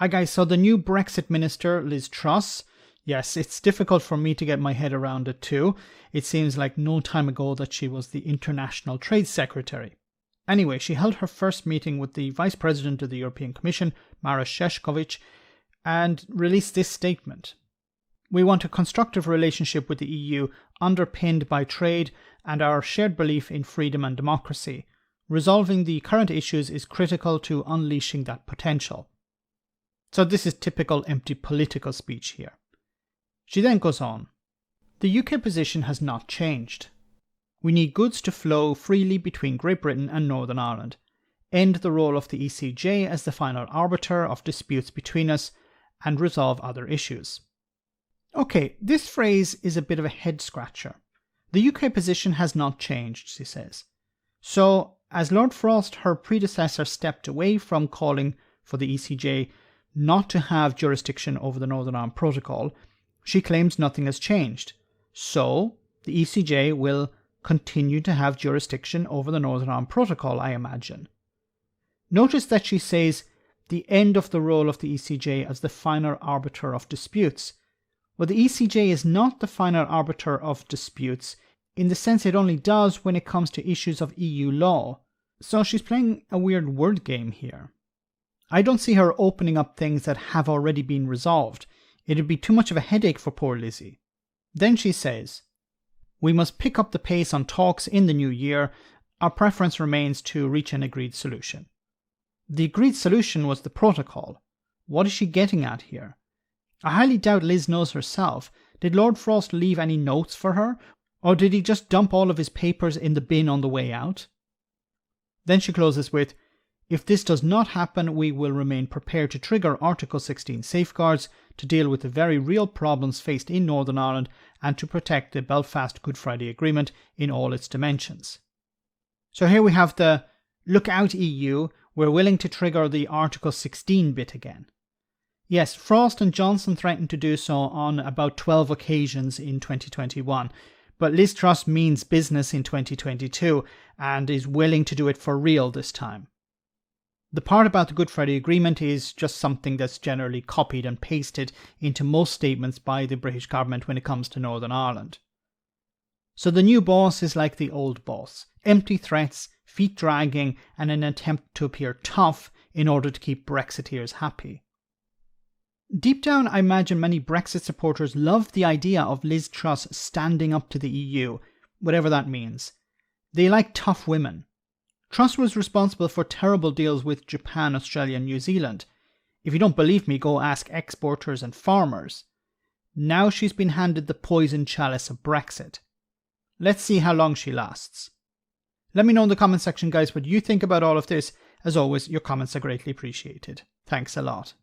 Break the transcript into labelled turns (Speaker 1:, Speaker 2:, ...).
Speaker 1: Hi guys, so the new Brexit Minister Liz Truss, yes, it's difficult for me to get my head around it too. It seems like no time ago that she was the International Trade Secretary. Anyway, she held her first meeting with the Vice President of the European Commission, Maroš Šefčovič, and released this statement. We want a constructive relationship with the EU underpinned by trade and our shared belief in freedom and democracy. Resolving the current issues is critical to unleashing that potential. So this is typical empty political speech here. She then goes on. The UK position has not changed. We need goods to flow freely between Great Britain and Northern Ireland, end the role of the ECJ as the final arbiter of disputes between us, and resolve other issues. Okay, this phrase is a bit of a head scratcher. The UK position has not changed, she says. So, as Lord Frost, her predecessor, stepped away from calling for the ECJ not to have jurisdiction over the Northern Ireland Protocol, she claims nothing has changed. So, the ECJ will continue to have jurisdiction over the Northern Ireland Protocol, I imagine. Notice that she says the end of the role of the ECJ as the final arbiter of disputes. Well, the ECJ is not the final arbiter of disputes in the sense it only does when it comes to issues of EU law. So she's playing a weird word game here. I don't see her opening up things that have already been resolved. It'd be too much of a headache for poor Lizzie. Then she says, we must pick up the pace on talks in the new year. Our preference remains to reach an agreed solution. The agreed solution was the protocol. What is she getting at here? I highly doubt Liz knows herself. Did Lord Frost leave any notes for her? Or did he just dump all of his papers in the bin on the way out? Then she closes with, if this does not happen, we will remain prepared to trigger Article 16 safeguards to deal with the very real problems faced in Northern Ireland and to protect the Belfast Good Friday Agreement in all its dimensions. So here we have the look out EU, we're willing to trigger the Article 16 bit again. Yes, Frost and Johnson threatened to do so on about 12 occasions in 2021, but Liz Truss means business in 2022 and is willing to do it for real this time. The part about the Good Friday Agreement is just something that's generally copied and pasted into most statements by the British government when it comes to Northern Ireland. So the new boss is like the old boss. Empty threats, feet dragging, and an attempt to appear tough in order to keep Brexiteers happy. Deep down, I imagine many Brexit supporters love the idea of Liz Truss standing up to the EU, whatever that means. They like tough women. Truss was responsible for terrible deals with Japan, Australia and New Zealand. If you don't believe me, go ask exporters and farmers. Now she's been handed the poison chalice of Brexit. Let's see how long she lasts. Let me know in the comment section, guys, what you think about all of this. As always, your comments are greatly appreciated. Thanks a lot.